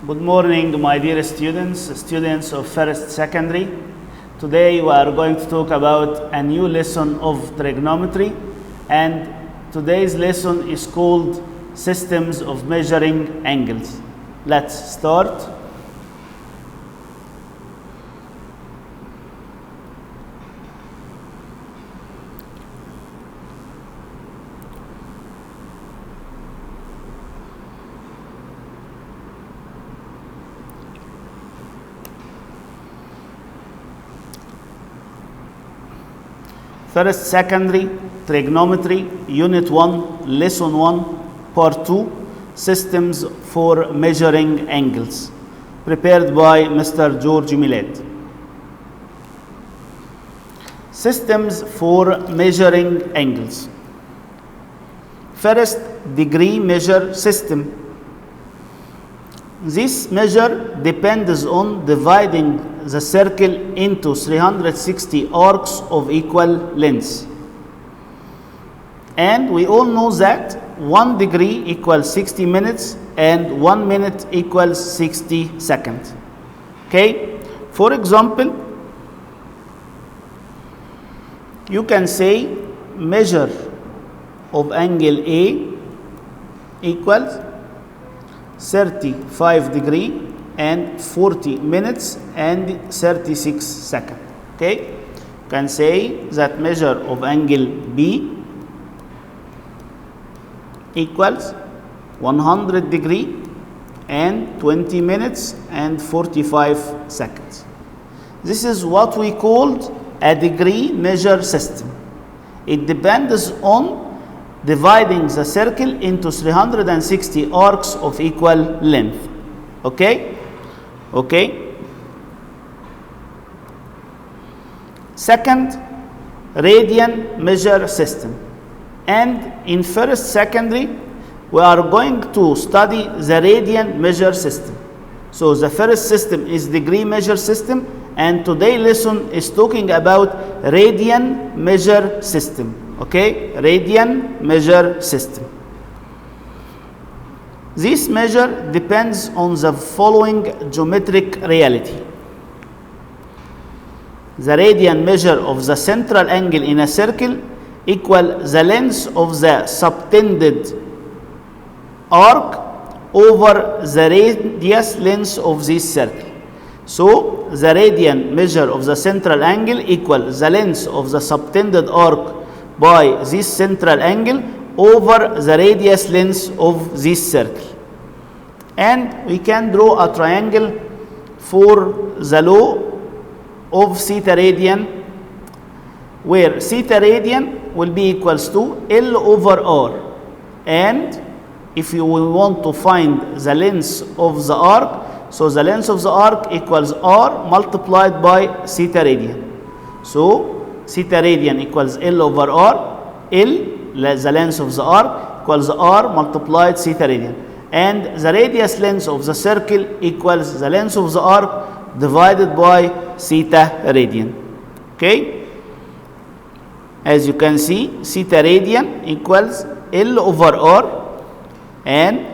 Good morning, my dear students of first secondary. Today we are going to talk about a new lesson of trigonometry, and today's lesson is called Systems of Measuring Angles. Let's start. First secondary trigonometry, unit 1, lesson 1, part 2, systems for measuring angles, prepared by Mr. George Milad. Systems for measuring angles. First degree measure system. This measure depends on dividing the circle into 360 arcs of equal length. And we all know that 1 degree equals 60 minutes and 1 minute equals 60 seconds. Okay? For example, you can say measure of angle A equals 35 degree and 40 minutes and 36 seconds. Okay? You can say that measure of angle B equals 100 degree and 20 minutes and 45 seconds. This is what we called a degree measure system. It depends on dividing the circle into 360 arcs of equal length. Okay? Okay. Second, radian measure system. And in first secondary, we are going to study the radian measure system. So the first system is degree measure system, and today's lesson is talking about radian measure system. Okay, radian measure system. This measure depends on the following geometric reality. The radian measure of the central angle in a circle equal the length of the subtended arc over the radius length of this circle. So the radian measure of the central angle equal the length of the subtended arc by this central angle over the radius length of this circle. And we can draw a triangle for the law of theta radian, where theta radian will be equals to L over R. And if you will want to find the length of the arc, so the length of the arc equals R multiplied by theta radian. So theta radian equals L over R. L, the length of the arc, equals R multiplied theta radian. And the radius length of the circle equals the length of the arc divided by theta radian. Okay? As you can see, theta radian equals L over R, and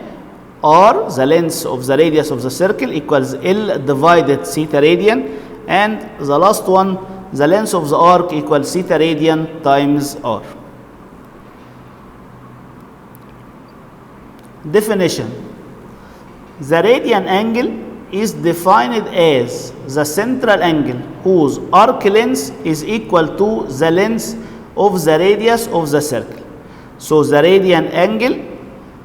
R, the length of the radius of the circle, equals L divided theta radian, and the last one, the length of the arc equals theta radian times R. Definition. The radian angle is defined as the central angle whose arc length is equal to the length of the radius of the circle. So the radian angle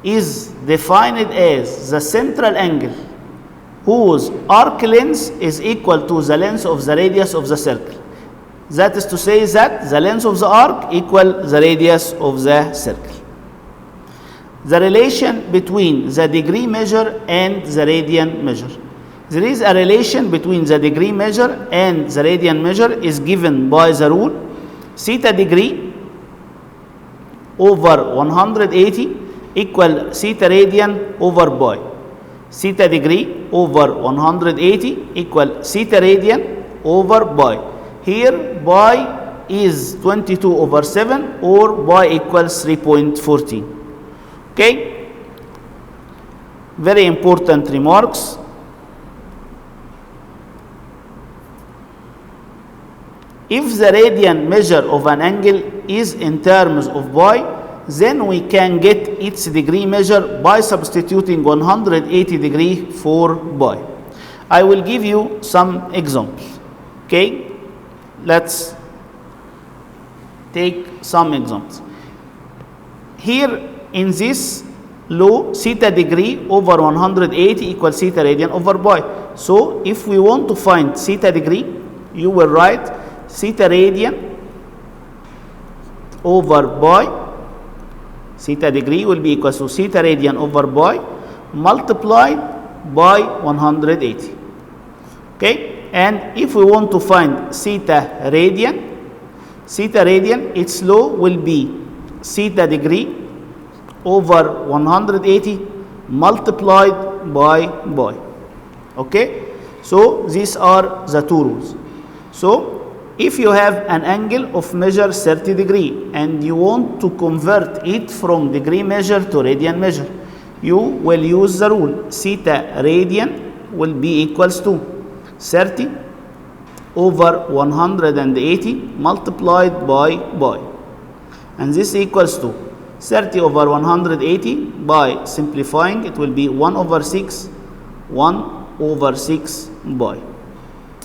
is defined as the central angle whose arc length is equal to the length of the radius of the circle. That is to say that the length of the arc equal the radius of the circle. The relation between the degree measure and the radian measure. There is a relation between the degree measure and the radian measure is given by the rule theta degree over 180 equal theta radian over pi. Theta degree over 180 equal theta radian over pi. Here pi is 22 over 7 or pi equals 3.14. Okay? Very important remarks. if the radian measure of an angle is in terms of pi, then we can get its degree measure by substituting 180 degree for pi. I will give you some examples. Okay, let's take some examples. Here in this law, theta degree over 180 equals theta radian over pi. So if we want to find theta degree, you will write theta radian over pi. Theta degree will be equal to theta radian over pi multiplied by 180. Okay, and if we want to find theta radian, its law will be theta degree over 180 multiplied by pi. Okay, so these are the two rules. So if you have an angle of measure 30 degree and you want to convert it from degree measure to radian measure, you will use the rule theta radian will be equals to 30 over 180 multiplied by pi, and this equals to 30 over 180 by simplifying it will be 1 over 6 pi.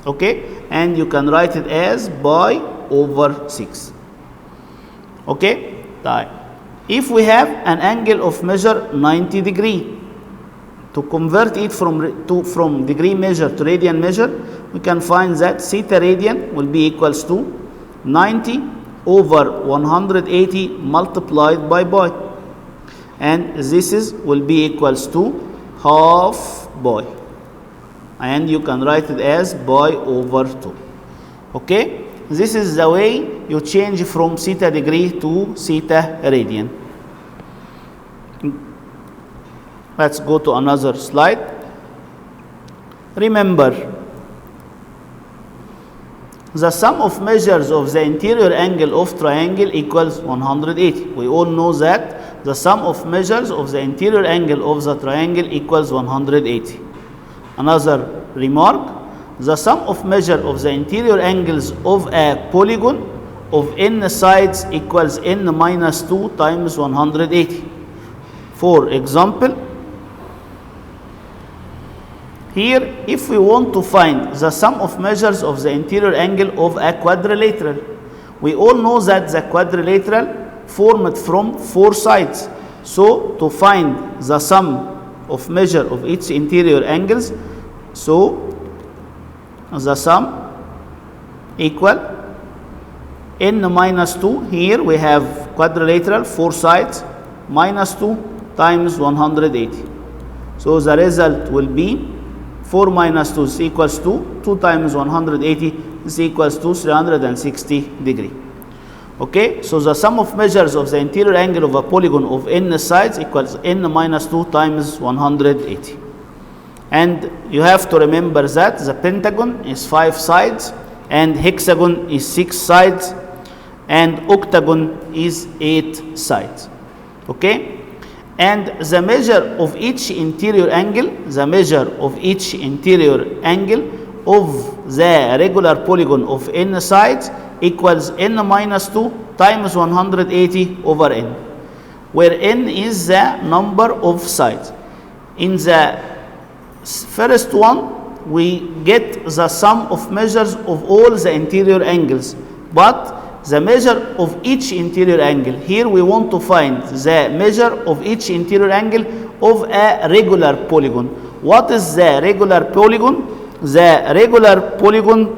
Okay, and you can write it as pi over 6. Okay, if we have an angle of measure 90 degree, to convert it from degree measure to radian measure, we can find that theta radian will be equals to 90 over 180 multiplied by pi, and this will be equals to half pi, and you can write it as pi over 2. Okay, this is the way you change from theta degree to theta radian. Let's go to another slide. Remember, the sum of measures of the interior angle of triangle equals 180. We all know that the sum of measures of the interior angle of the triangle equals 180. Another remark, the sum of measure of the interior angles of a polygon of n sides equals n minus 2 times 180. For example, here, if we want to find the sum of measures of the interior angle of a quadrilateral, we all know that the quadrilateral formed from 4 sides. So to find the sum of measure of its interior angles, so the sum equal n minus 2. Here we have quadrilateral 4 sides minus 2 times 180. So the result will be 4 minus 2 is equals to 2 times 180 is equals to 360 degree. Okay, so the sum of measures of the interior angle of a polygon of n sides equals n minus 2 times 180. And you have to remember that the pentagon is 5 sides and hexagon is 6 sides and octagon is 8 sides. Okay, and the measure of each interior angle, of the regular polygon of n sides equals n minus 2 times 180 over n, where n is the number of sides. In the first one, we get the sum of measures of all the interior angles, but the measure of each interior angle, here we want to find the measure of each interior angle of a regular polygon. What is the regular polygon? The regular polygon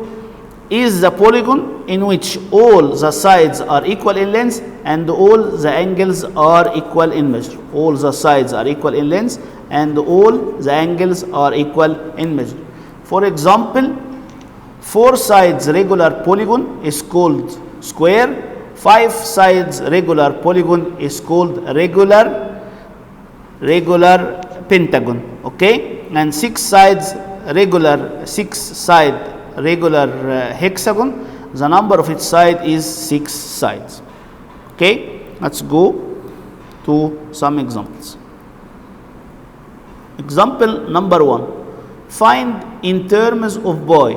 is the polygon in which all the sides are equal in length and all the angles are equal in measure. All the sides are equal in length and all the angles are equal in measure. For example, 4 sides regular polygon is called square, 5 sides regular polygon is called regular pentagon. Okay, and 6 side regular hexagon, the number of its side is 6 sides. Okay, let's go to some examples. Example number 1, find in terms of pi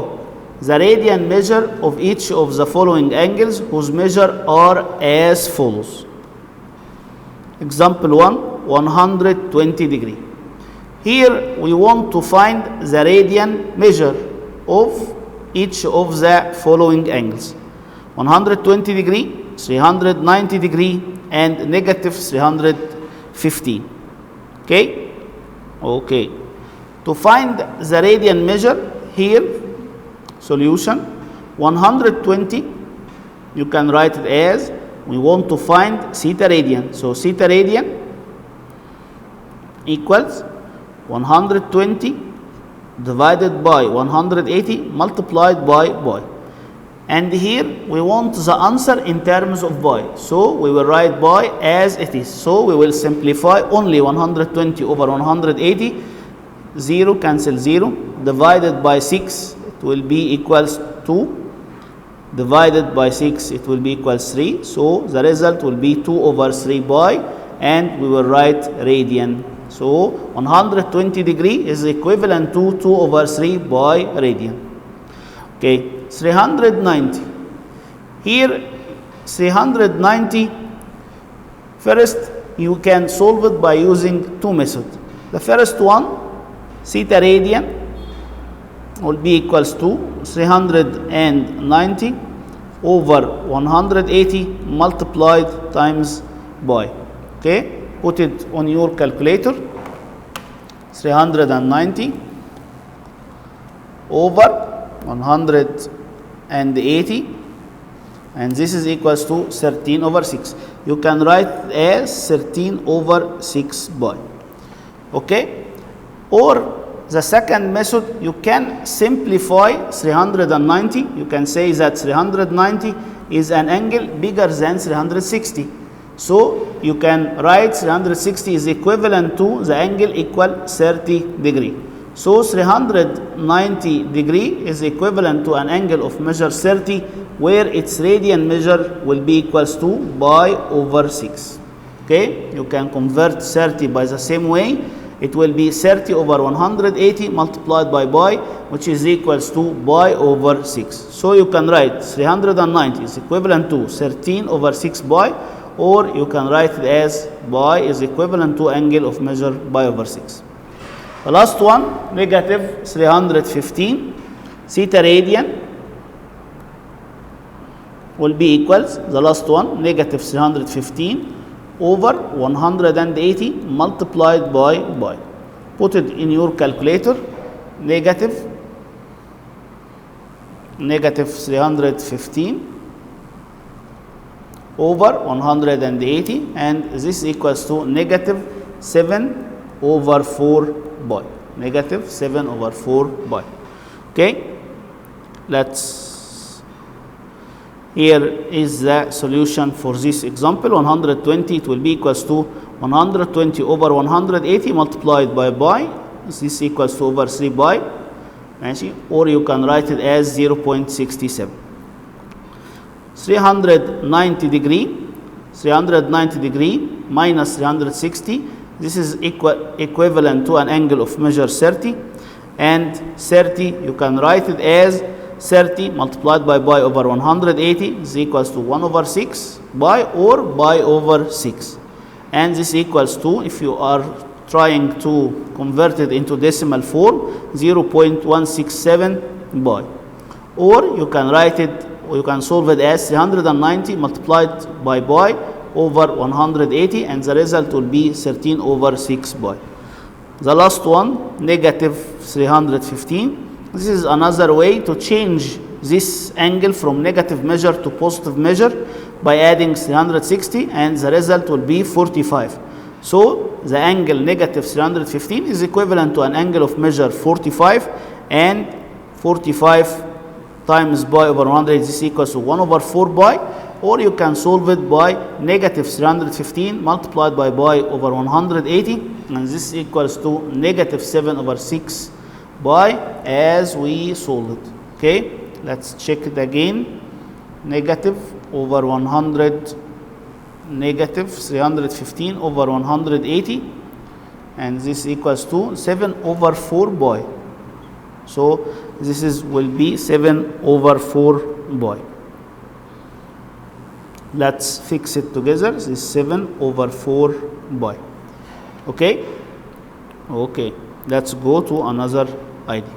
the radian measure of each of the following angles whose measure are as follows. Example 1, 120 degree. Here we want to find the radian measure of each of the following angles. 120 degree, 390 degree, and negative 315. Okay? Okay. To find the radian measure, here, solution, 120, you can write it as, we want to find theta radian. So theta radian equals 120 divided by 180 multiplied by pi. And here we want the answer in terms of pi. So we will write pi as it is. So we will simplify only 120 over 180. 0 cancel 0. Divided by 6, it will be equals 2. Divided by 6, it will be equals 3. So the result will be 2 over 3 pi. And we will write radian. So 120 degree is equivalent to 2 over 3 pi radian. Okay. 390. Here 390, first you can solve it by using two methods. The first one, theta radian will be equals to 390 over 180 multiplied times pi. Okay, put it on your calculator. 390 over 180, and this is equals to 13 over 6. You can write as 13 over 6 pi. Okay? Or the second method, you can simplify 390. You can say that 390 is an angle bigger than 360. So you can write 360 is equivalent to the angle equal 30 degree. So 390 degree is equivalent to an angle of measure 30, where its radian measure will be equals to pi over 6. Okay, you can convert 30 by the same way. It will be 30 over 180 multiplied by pi, which is equals to pi over 6. So you can write 390 is equivalent to 13 over 6 pi, or you can write it as pi is equivalent to angle of measure pi over 6. The last one, negative 315, theta radian will be equals, the last one, negative 315 over 180 multiplied by pi. Put it in your calculator, negative 315 over 180, and this equals to negative 7 over 4 pi. Negative 7 over 4 pi. Okay, here is the solution for this example. 120, it will be equals to 120 over 180 multiplied by pi. This equals to over 3 pi. Or you can write it as 0.67. 390 degree minus 360. This is equivalent to an angle of measure 30, and 30 you can write it as 30 multiplied by pi over 180 is equals to 1 over 6 pi or pi over 6, and this equals to, if you are trying to convert it into decimal form, 0.167 pi. Or you can write it, or you can solve it as 390 multiplied by pi over 180, and the result will be 13 over 6 pi. The last one, negative 315. This is another way to change this angle from negative measure to positive measure by adding 360, and the result will be 45. So the angle negative 315 is equivalent to an angle of measure 45, and 45 times pi over 100 is equals to 1 over 4 pi. Or you can solve it by negative 315 multiplied by pi over 180, and this equals to negative 7 over 6 pi as we solve it. Okay, let's check it again. Negative over 100, negative 315 over 180, and this equals to 7 over 4 pi. So this is will be 7 over 4 pi. Let's fix it together. This is 7 over 4 pi. Okay? Okay. Let's go to another idea.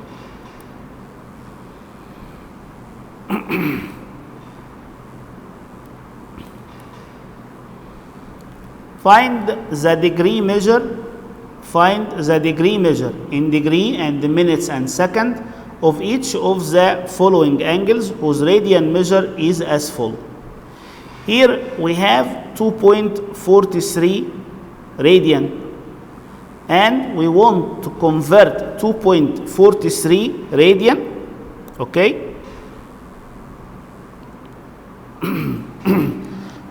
Find the degree measure. Find the degree measure in degree and minutes and second of each of the following angles whose radian measure is as follows. Here we have 2.43 radian, and we want to convert 2.43 radian, okay?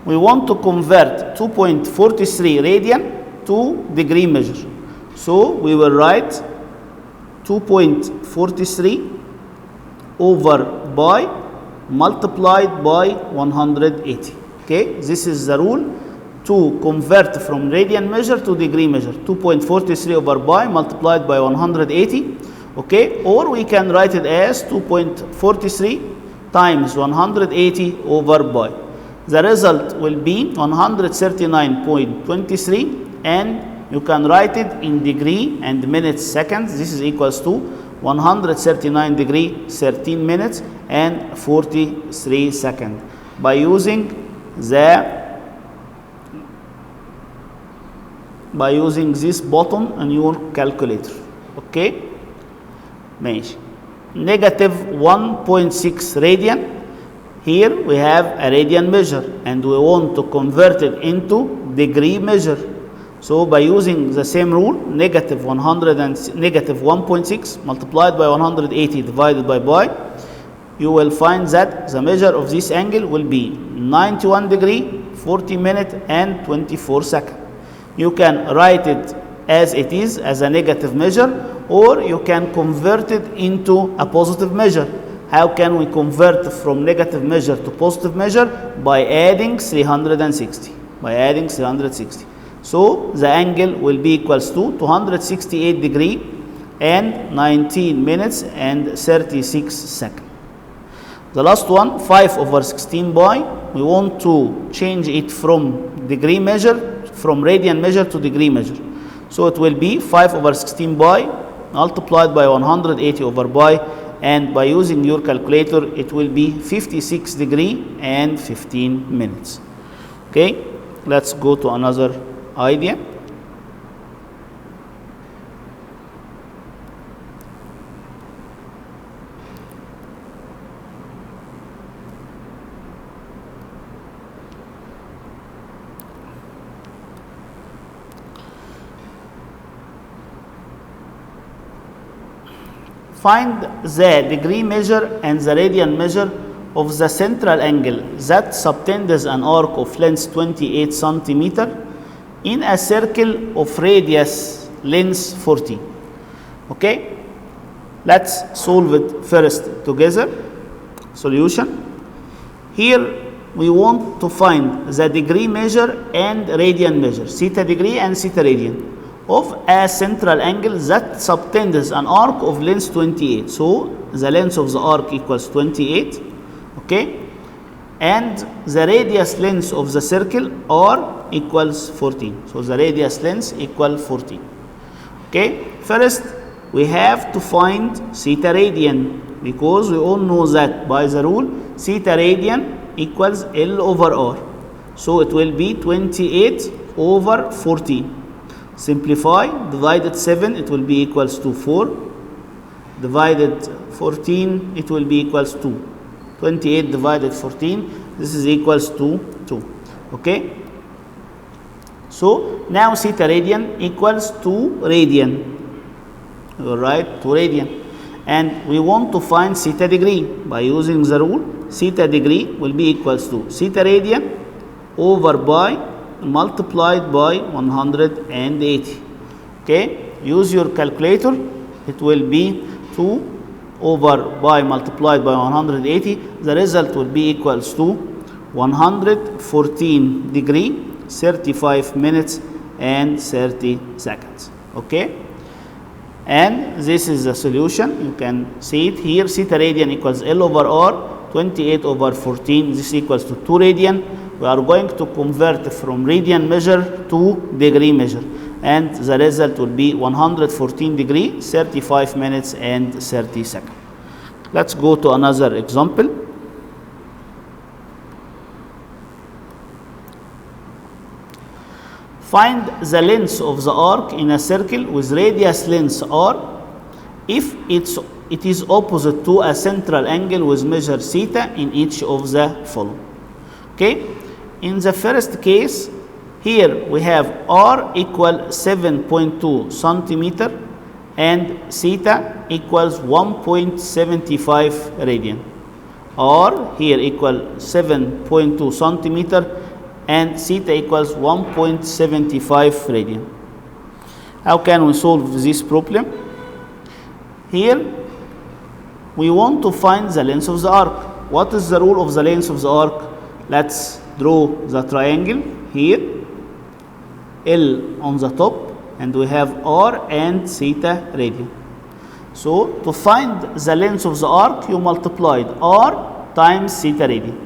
We want to convert 2.43 radian to degree measure. So we will write 2.43 over pi multiplied by 180. Okay, this is the rule to convert from radian measure to degree measure. 2.43 over pi multiplied by 180. Okay, or we can write it as 2.43 times 180 over pi. The result will be 139.23, and you can write it in degree and minutes seconds. This is equals to 139 degree 13 minutes and 43 seconds by using this button on your calculator. Okay, ماشي. Negative 1.6 radian. Here we have a radian measure and we want to convert it into degree measure. So by using the same rule, negative 1.6 multiplied by 180 divided by pi, you will find that the measure of this angle will be 91 degree, 40 minutes and 24 seconds. You can write it as it is, as a negative measure, or you can convert it into a positive measure. How can we convert from negative measure to positive measure? By adding 360. By adding 360. So the angle will be equals to 268 degree and 19 minutes and 36 seconds. The last one, 5 over 16 pi. We want to change it from degree measure, from radian measure to degree measure. So it will be 5 over 16 pi multiplied by 180 over pi, and by using your calculator it will be 56 degree and 15 minutes. Okay, let's go to another idea. Find the degree measure and the radian measure of the central angle that subtends an arc of length 28 centimeter in a circle of radius length 40. Okay, let's solve it first together. Solution. Here we want to find the degree measure and radian measure, theta degree and theta radian, of a central angle that subtends an arc of length 28. So the length of the arc equals 28, okay, and the radius length of the circle r equals 14. So the radius length equals 14. Okay, first we have to find theta radian, because we all know that by the rule theta radian equals L over r. So it will be 28 over 14. Simplify, divided 7, it will be equals to 4. Divided 14, it will be equals to 28 divided 14. This is equals to 2. Okay. So now theta radian equals 2 radian. All right, 2 radian. And we want to find theta degree by using the rule. Theta degree will be equals to theta radian over pi multiplied by 180. Okay, use your calculator. It will be 2 over pi multiplied by 180. The result will be equals to 114 degree 35 minutes and 30 seconds. Okay, And this is the solution. You can see it here. Theta radian equals L over R, 28 over 14. This equals to 2 radian. We are going to convert from radian measure to degree measure. And the result will be 114 degree, 35 minutes and 30 seconds. Let's go to another example. Find the length of the arc in a circle with radius length r if it is opposite to a central angle with measure theta in each of the following. Okay, in the first case, here we have r equal 7.2 centimeter and theta equals 1.75 radian. R here equal 7.2 centimeter and theta equals 1.75 radian. How can we solve this problem? Here we want to find the length of the arc. What is the rule of the length of the arc? Let's draw the triangle here. L on the top, and we have r and theta radian. So to find the length of the arc, you multiplied r times theta radian.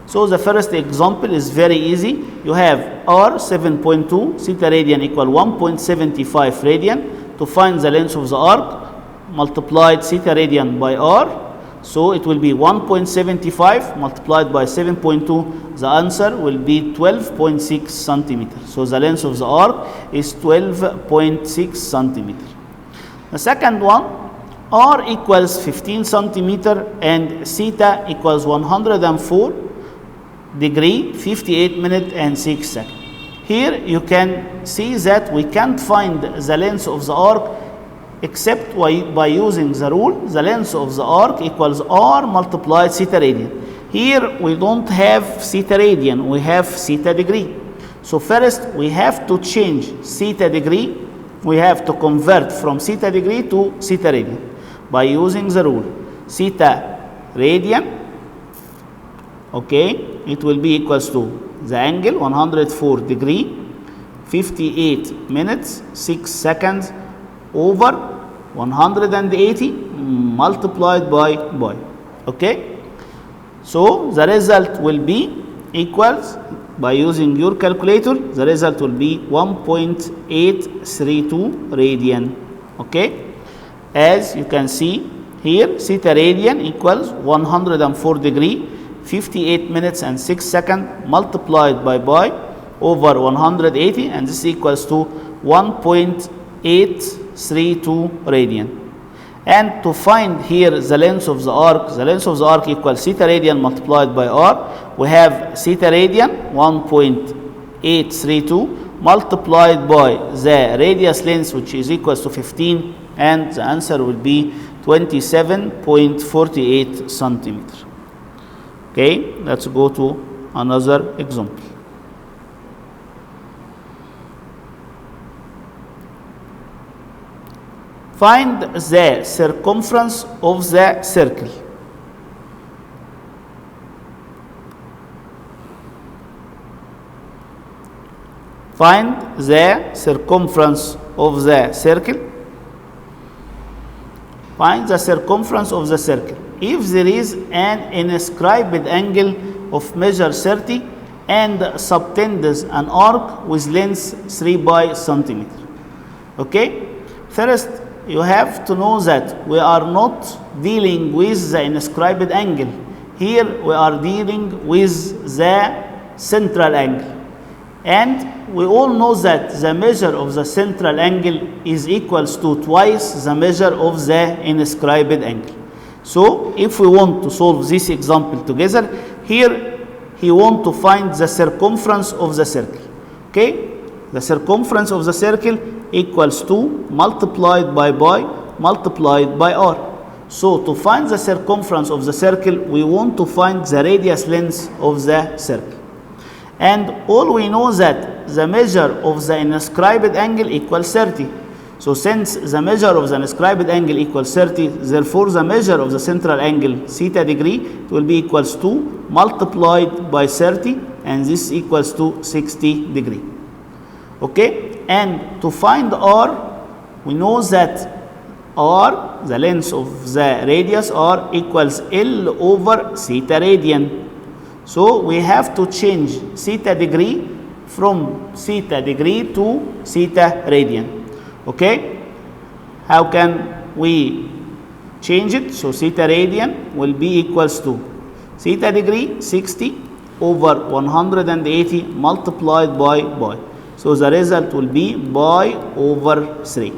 So the first example is very easy. You have r 7.2, theta radian equal 1.75 radian. To find the length of the arc, multiplied theta radian by r. So it will be 1.75 multiplied by 7.2. The answer will be 12.6 centimeters. So the length of the arc is 12.6 centimeters. The second one, r equals 15 centimeter and theta equals 104 degree, 58 minutes and 6 seconds. Here you can see that we can't find the length of the arc except by using the rule, the length of the arc equals r multiplied theta radian. Here we don't have theta radian, we have theta degree. So first we have to change theta degree, we have to convert from theta degree to theta radian by using the rule. Theta radian, okay, it will be equals to the angle 104 degree, 58 minutes, 6 seconds over 180 multiplied by okay. So the result will be equals, by using your calculator, the result will be 1.832 radian. Okay, as you can see here, theta radian equals 104 degree, 58 minutes and 6 seconds multiplied by over 180, and this equals to 1.832 radian. And to find here the length of the arc equals theta radian multiplied by r. We have theta radian 1.832 multiplied by the radius length, which is equals to 15, and the answer will be 27.48 centimeters. Okay, let's go to another example. Find the circumference of the circle. Find the circumference of the circle. Find the circumference of the circle. If there is an inscribed angle of measure 30 and subtends an arc with length 3 by centimeter. Okay, first you have to know that we are not dealing with the inscribed angle. Here we are dealing with the central angle. And we all know that the measure of the central angle is equals to twice the measure of the inscribed angle. So if we want to solve this example together, here he want to find the circumference of the circle. Okay, the circumference of the circle equals to multiplied by multiplied by r. So to find the circumference of the circle, we want to find the radius length of the circle. And all we know that the measure of the inscribed angle equals 30. So since the measure of the inscribed angle equals 30, therefore the measure of the central angle theta degree, it will be equals to multiplied by 30, and this equals to 60 degree. Okay, and to find r, we know that r, the length of the radius r equals L over theta radian. So we have to change theta degree from theta degree to theta radian. Okay? How can we change it? So theta radian will be equals to theta degree 60 over 180 multiplied by pi. So the result will be pi over 3.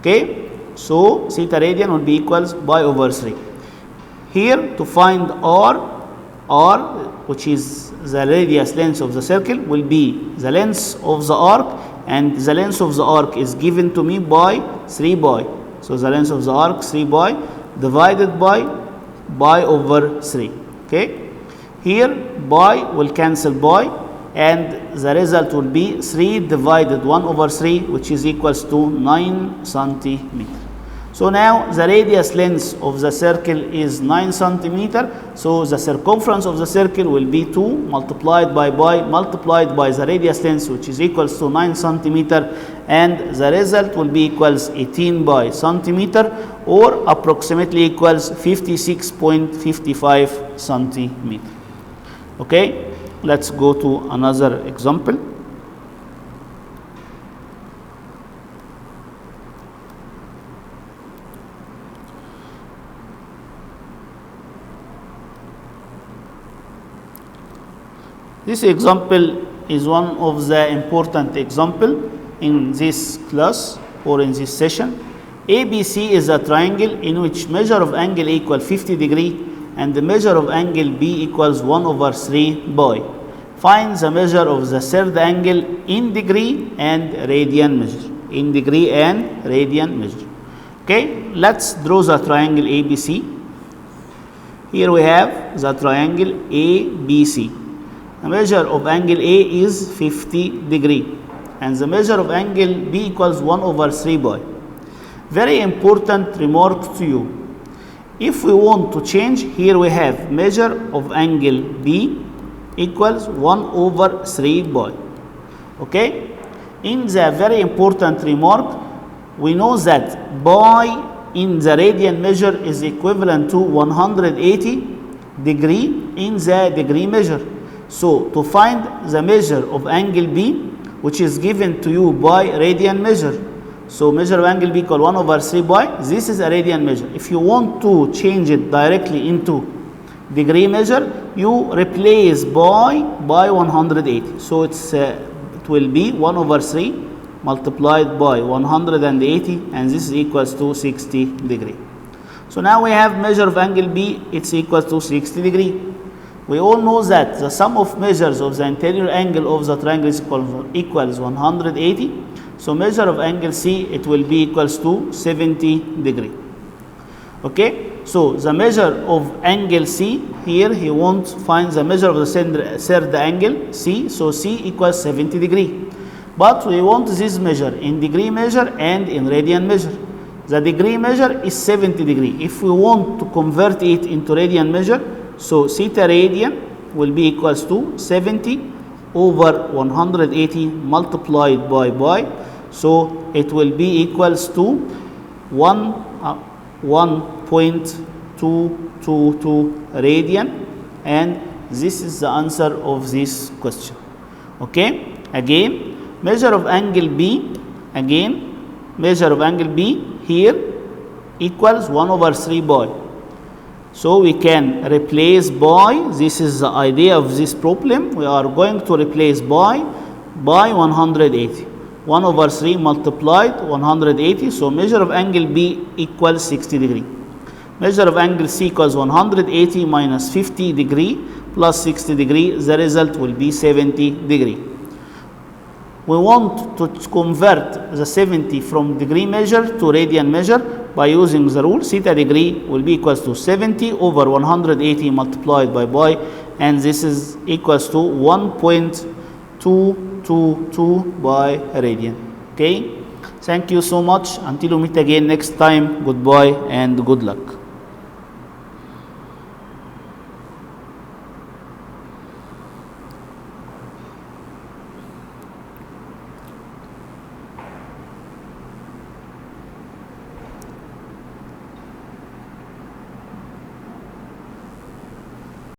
Okay? So theta radian will be equals pi over 3. Here to find r, which is the radius length of the circle, will be the length of the arc, and the length of the arc is given to me by 3 pi. So the length of the arc 3 pi divided by pi over 3. Okay? Here pi will cancel pi, and the result will be 3 divided 1 over 3, which is equals to 9 centimeter. So now the radius length of the circle is 9 centimeter. So the circumference of the circle will be 2 multiplied by pi multiplied by the radius length, which is equals to 9 centimeter, and the result will be equals 18 by centimeter, or approximately equals 56.55 centimeter. Okay, let's go to another example. This example is one of the important example in this class or in this session. ABC is a triangle in which measure of angle equal 50 degree and the measure of angle B equals 1 over 3 pi. Find the measure of the third angle in degree and radian measure. In degree and radian measure. Okay, let's draw the triangle ABC. Here we have the triangle ABC. The measure of angle A is 50 degree and the measure of angle B equals 1 over 3 pi. Very important remark to you. If we want to change, here we have measure of angle B equals 1 over 3 pi. Okay? In the very important remark, we know that pi in the radian measure is equivalent to 180 degree in the degree measure. So to find the measure of angle B, which is given to you by radian measure, so measure of angle B equal 1 over 3 pi, this is a radian measure. If you want to change it directly into degree measure, you replace pi by 180. So it will be 1 over 3 multiplied by 180, and this is equals to 60 degree. So now we have measure of angle B, it's equals to 60 degree. We all know that the sum of measures of the interior angle of the triangle is equals 180. So measure of angle C, it will be equals to 70 degree. Okay, so the measure of angle C, here he wants to find the measure of the third angle C, so C equals 70 degree. But we want this measure in degree measure and in radian measure. The degree measure is 70 degree. If we want to convert it into radian measure, so theta radian will be equals to 70 over 180 multiplied by pi. So it will be equals to 1.222 radian, and this is the answer of this question. Okay, again measure of angle B, measure of angle B here equals 1 over 3 pi. So we can replace pi. This is the idea of this problem. We are going to replace pi by 180. 1 over 3 multiplied 180. So measure of angle B equals 60 degree. Measure of angle C equals 180 minus 50 degree plus 60 degree. The result will be 70 degree. We want to convert the 70 from degree measure to radian measure by using the rule. Theta degree will be equals to 70 over 180 multiplied by pi, and this is equals to 1.222 by radian. Okay, thank you so much. Until we meet again next time, goodbye and good luck.